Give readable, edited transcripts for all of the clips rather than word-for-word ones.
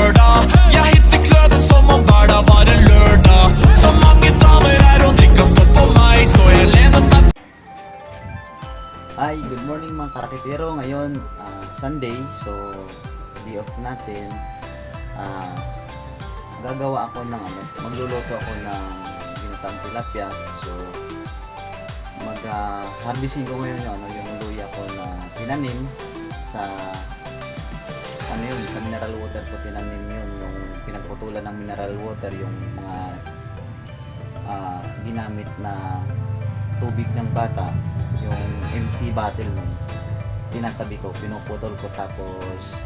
lørdag. Jeg hittet kløden som om hverdag var en lørdag. Så mange damer her og drikka stått på meg, så jeg lener meg. Hi, good morning mga karakitero. Ngayon, Sunday, so day off natin. Gagawa ako ng magluluto ako ng ginatang tilapia. So, harvesting ko ngayon yung luya ko na tinanim sa sa mineral water ko tinanim yun, yung pinagputulan ng mineral water, yung mga ginamit na tubig ng bata, yung empty bottle nun, tinatabi ko, pinuputol ko, tapos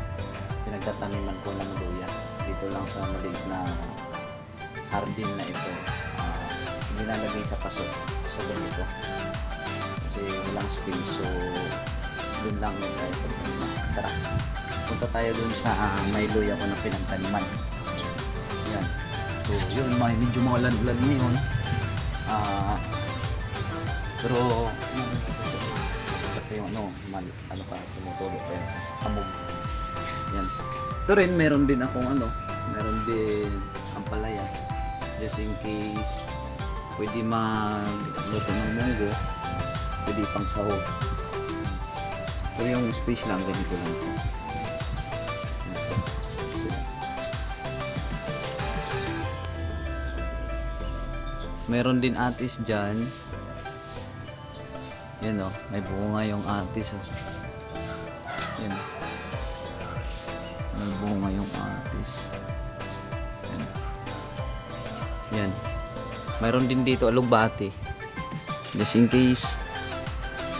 pinagtataniman ko ng luya dito lang sa maliit na hardin na ito. Nilalagay sa paso sa ganito kasi walang space, so dun lang yun tayo pagtaniman. Tara, punta tayo dun sa may luya ko na pinagtaniman. Yan, so yun, medyo maulan-ulan ngayon, pero yung tumutulog pa yung hamog. Yan, ito rin meron din akong meron din ampalaya just in case pwede magluto ng munggo, pwede pang sahog. Pero yung space lang ganito lang ito. Meron din atis dyan. Yan may bunga yung atis yan, may bunga yung atis. Yan, mayroon din dito alugbati, just in case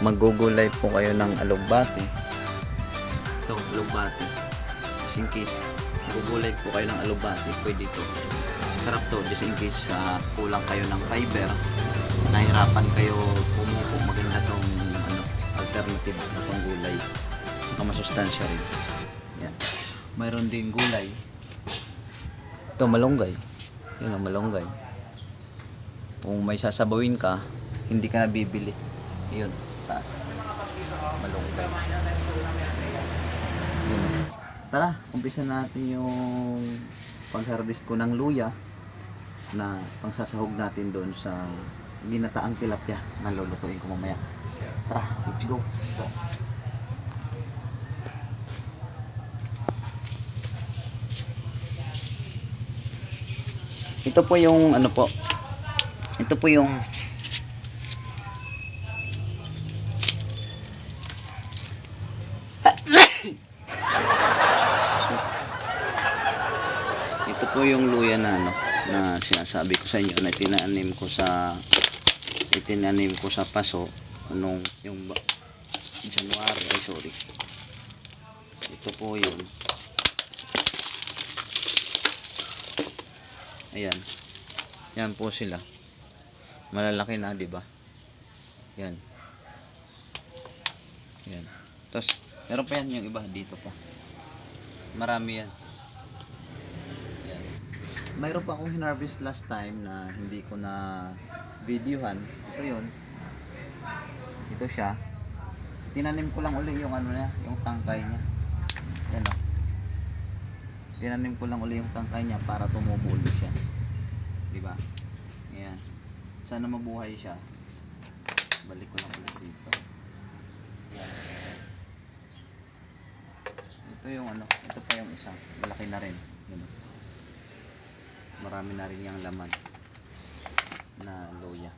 magugulay po kayo ng alugbati. Ito alugbati, just in case magugulay po kayo ng alugbati, pwede ito. Sarap to, just in case kulang kayo ng fiber, nahirapan kayo pumupo, maganda tong alternative na panggulay, masustansya rin. Yan, mayroon din gulay ito, malunggay. Yun malunggay, kung may sasabawin ka hindi ka na bibili. Yun, taas malunggay. Yun. Tara, umpisa natin yung pang-harvest ko ng luya na pangsasahog natin doon sa ginataang tilapia na lulutuin ko mamaya. Tara, let's go. Ito po yung ito po yung ito po yung luya na na sinasabi ko sa inyo na itinanim ko sa paso yung January, ito po yun. Ayan, yan po sila, malalaki na, di ba? Yan, tapos meron pa yan yung iba dito pa, marami yan. Mayroon pa akong hinarvest last time na hindi ko na videohan. Ito yun, ito siya, tinanim ko lang uli yung yung tangkay niya. Yan tinanim ko lang uli yung tangkay niya para tumubo ulit siya, diba? Yan, sana mabuhay siya. Balik ko lang ulit dito. Yan. Ito yung ito pa yung isa, malaki na rin. Yan. Marami na rin yung laman na luya.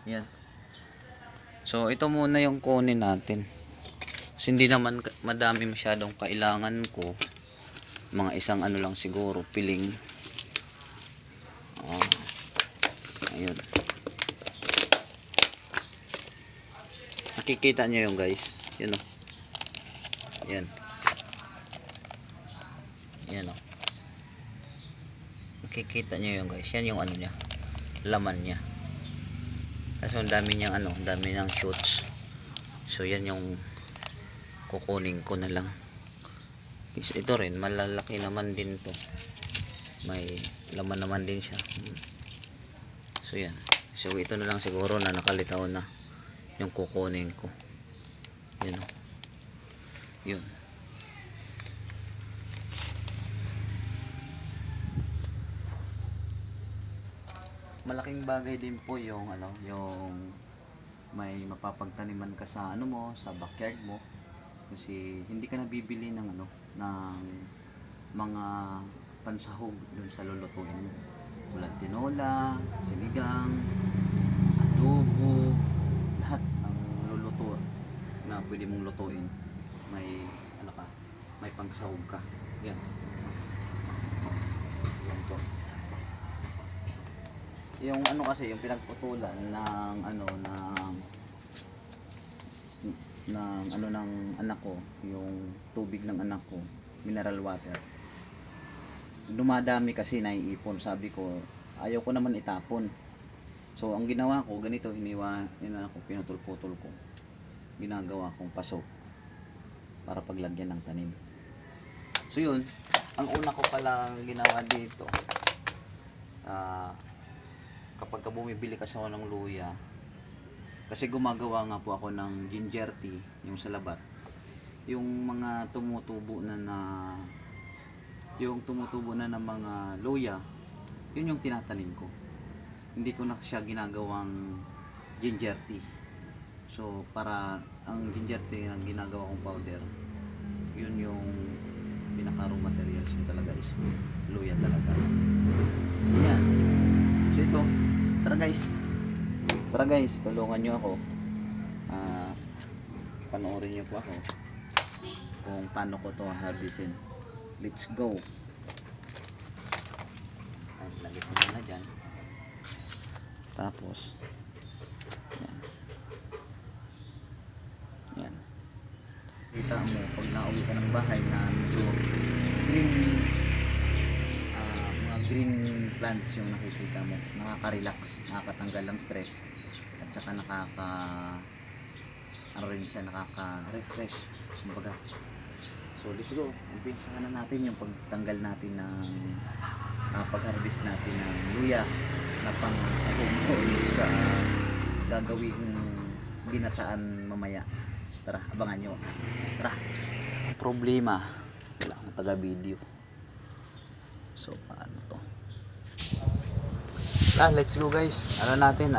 Yan. So ito muna yung kunin natin, kasi hindi naman madami masyadong kailangan ko, mga isang lang siguro, piling. Ayun, nakikita nyo yung guys, yun yan, nakikita nyo yung guys, yan yung niya, laman niya. Kasi ang dami niyang dami niyang shoots. So yan yung kukunin ko na lang. Ito rin malalaki naman din to, may laman naman din siya. So yan, so ito na lang siguro na nakalitaw na yung kukunin ko. Yun. bagay din po yung ano, yung may mapapagtaniman ka sa ano mo, sa backyard mo. Kasi hindi ka nabibili ng ano, ng mga pansahog dun sa lulutuin mo. Tulad tinola, sinigang, adobo, lahat ng luluto na pwede mong lutuin. May ano ka, may pangsahog ka. Yan. Yan po. Yung ano kasi, yung pinagputulan ng ano ng anak ko, yung tubig ng anak ko, mineral water. Dumadami kasi, naiipon. Sabi ko, ayaw ko naman itapon. So ang ginawa ko, ganito, pinutol-putol ko. Ginagawa kong paso para paglagyan ng tanim. So yun, ang una ko palang ginawa dito, kapag ka bumibili kasi ako ng luya, kasi gumagawa nga po ako ng ginger tea, yung sa labat, yung mga tumutubo na ng mga luya, yun yung tinatanim ko. Hindi ko na siya ginagawang ginger tea. So para ang ginger tea ang ginagawa kong powder, yun yung pinaka raw materials mo talaga is luya talaga. Yan. So ito, tara guys, tulungan nyo ako. Panoorin nyo po ako kung paano ko to harvestin. Let's go. Ay, lagay ko muna dyan. Tapos yan. Kita mo pag nauwi ka ng bahay na medyo mga green plants yung nakikita mo, nakaka-relax, nakakatanggal ng stress, at saka nakaka-refresh kumbaga. So let's go, umpisahan na natin yung pagtanggal natin ng pag-harvest natin ng luya na pang sa gagawing ginataan mamaya. Tara, abangan nyo. Tara. Problema, wala akong taga-video. So paano to? Let's go guys. Ano natin,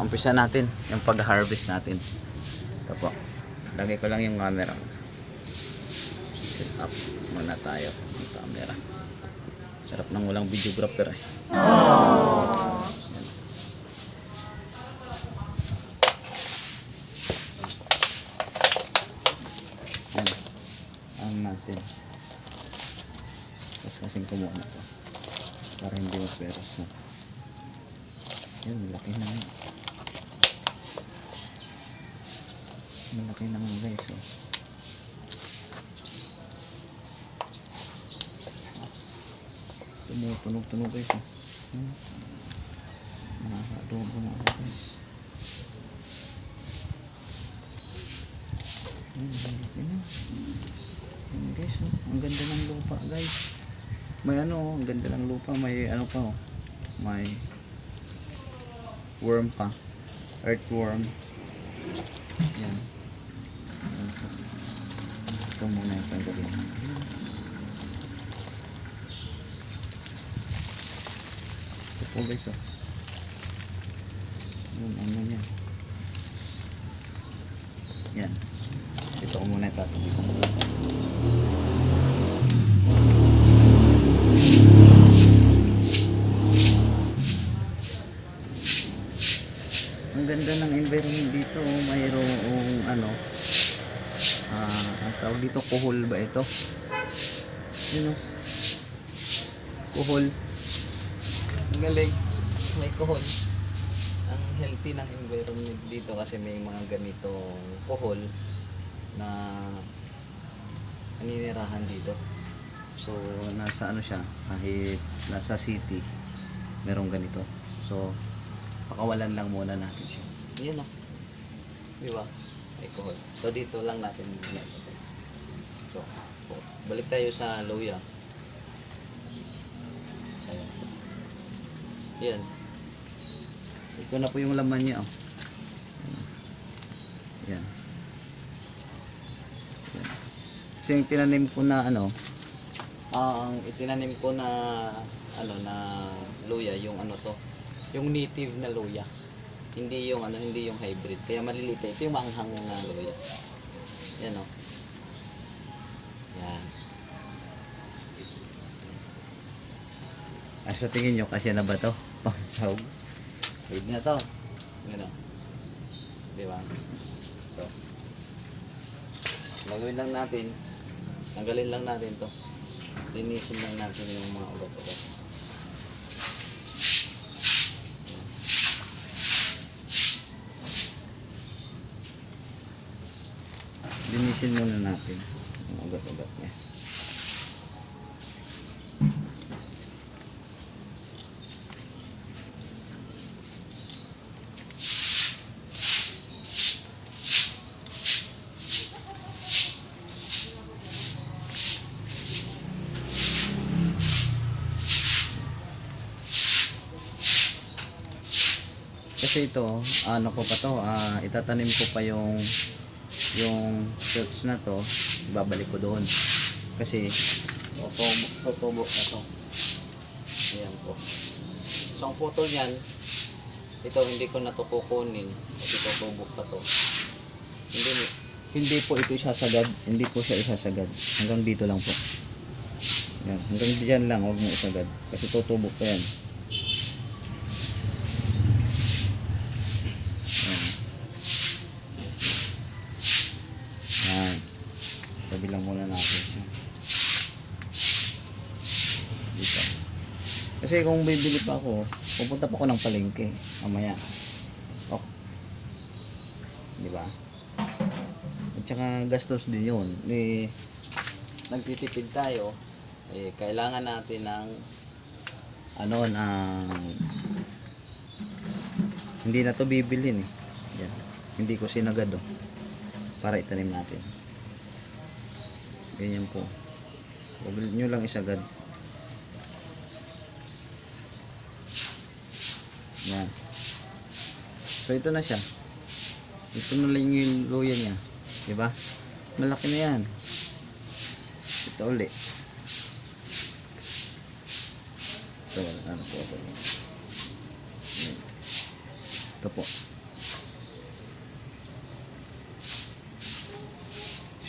umpisa natin yung pag-harvest natin. Ito po. Lagay ko lang yung camera. Set up muna tayo yung camera. Sarap nang walang videographer eh. Yan. Ang natin. Tapos kasing kumuha na to para hindi maperas. Yan, malaki na nga. Malaki na nga guys. Tumutunog guys. Nakaka-adobo na ako guys. Yan, malaki na. Yan guys, ang ganda ng lupa guys. May ano, ang ganda ng lupa. May ano pa oh. May worm pa, earthworm. Yan. Ito muna yung tanggalin. Ito po guys oh. Yun, ano yan. Yan. Ito ko muna itatabi ko. Ang ganda ng environment dito, mayroong ano, ang tawag dito, kuhol ba ito? Yun o, kuhol. Ang galing, may kuhol. Ang healthy ng environment dito kasi may mga ganitong kuhol na naninirahan dito. So nasa ano siya, kahit nasa city merong ganito. So pakawalan lang muna natin siya. Yan o. Diba? May kuhol. So dito lang natin nilagay. So balik tayo sa luya. So yan. Ito na po yung laman niya oh. Yan. Yan. So yung tinanim ko na ano, ang itinanim ko na ano na luya, yung ano to, yung native na luya. Hindi yung ano, hindi yung hybrid. Kaya maliliit. Ito yung maanghang na luya. Yan o. Yan. Sa tingin nyo, kasya na ba to? Pangsahog. Wait na to. Yan o. Diba? So, gagawin lang natin. Tanggalin lang natin to. Linisin lang natin yung mga ugat-ugat. Linisin muna natin yung ugat-ugat niya. Kasi ito, ano ko pa to, itatanim ko pa yung shoots na to, babalik ko doon. Kasi tutubo na to. Ayan po. So ang putol niyan, ito hindi ko na to kukunin kasi tutubo pa to. Hindi po ito isasagad, hindi po siya isasagad. Hanggang dito lang po. Yan, hanggang diyan lang, huwag mo isagad kasi tutubo pa yan. Sabi lang muna natin siya dito. Kasi kung bibili pa ako, pupunta pa ako ng palengke mamaya. Okay. Di ba? At saka gastos din yun. Nagtitipid tayo, kailangan natin ng hindi na to bibilhin eh. Yan. Hindi ko sinagad para itanim natin. Ganyan po. Huwag nyo lang isagad. Yan. So ito na siya. Ito na lang yung luya niya. Diba? Malaki na yan. Ito uli. Ito. Ano po ito? Ito po.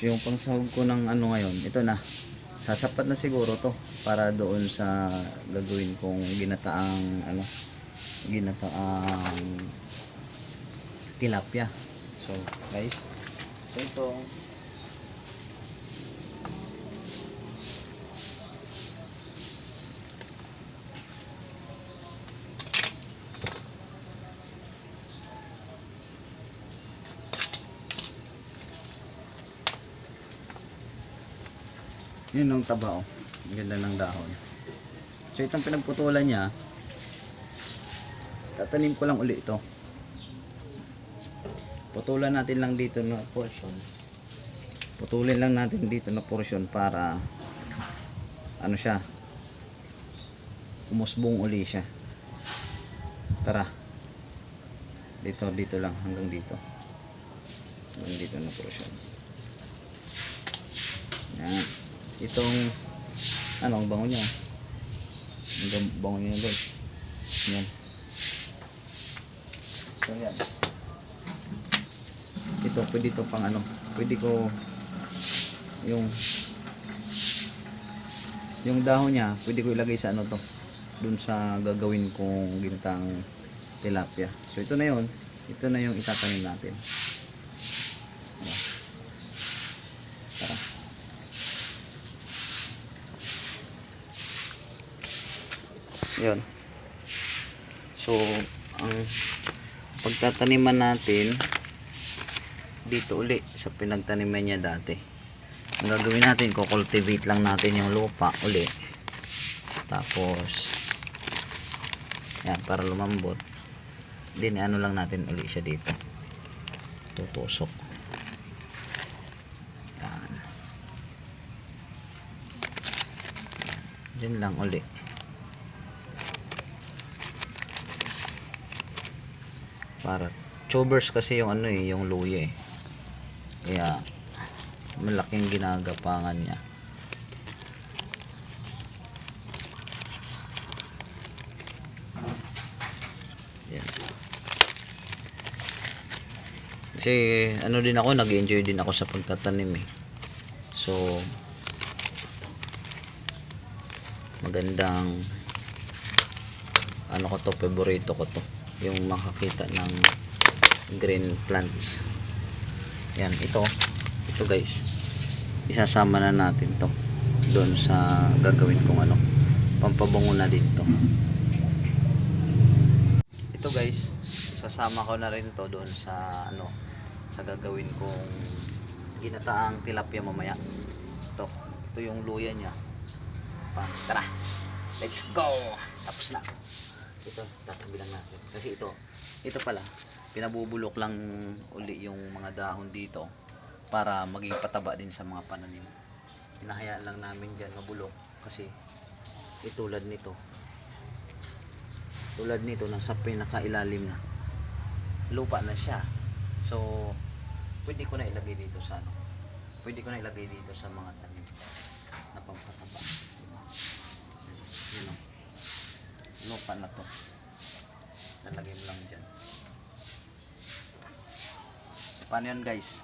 Yung pangsahog ko ng ano ngayon, ito na. Sasapat na siguro to para doon sa gagawin kong ginataang tilapia. So, guys. So ito yun ang taba oh. Ang ganda ng dahon. So itong pinagputulan niya, tatanim ko lang uli ito. Putulan natin lang dito na portion. Putulin lang natin dito na portion para ano siya, umusbong uli siya. Tara. Dito lang hanggang dito. Hanggang dito na portion. Yan. Itong ang bango niya. Ang bango niya guys. Yan. So yan. Ito pwede ito pang pwede ko yung dahon niya pwede ko ilagay sa to dun sa gagawin kong ginatang tilapia. So ito na yun. Ito na yung itatanim natin. Tara. Yun. So ang pagtataniman natin dito uli sa pinagtaniman niya dati. Ang gagawin natin, kukultivate lang natin yung lupa uli. Tapos yan, para lumambot. Then ano lang natin uli siya dito. Tutusok. Yan. Diyan lang uli. Para tubers kasi yung yung luya eh. Kaya malaking ginagapangan niya. Kasi ano din ako, nag-enjoy din ako sa pagtatanim eh. So magandang ano ko to, favorito ko to, yung makakita ng green plants. Yan, ito guys, isasama na natin to doon sa gagawin kong ano, pampabango na din to. Ito guys, isasama ko na rin to doon sa ano, sa gagawin kong ginataang tilapia mamaya. Ito yung luya niya. Tara, let's go. Tapos na. Ito, tatabi lang natin. Kasi ito pala, pinabubulok lang uli yung mga dahon dito para maging pataba din sa mga pananim. Hinahayaan lang namin dyan mabulok kasi tulad nito nasa pinakailalim na lupa na siya. So pwede ko na ilagay dito sa ano, pwede ko na ilagay dito sa mga tanim na pampataba, diba? Yun o, lupa na to, lalagay mo lang dyan. So, paano yun guys?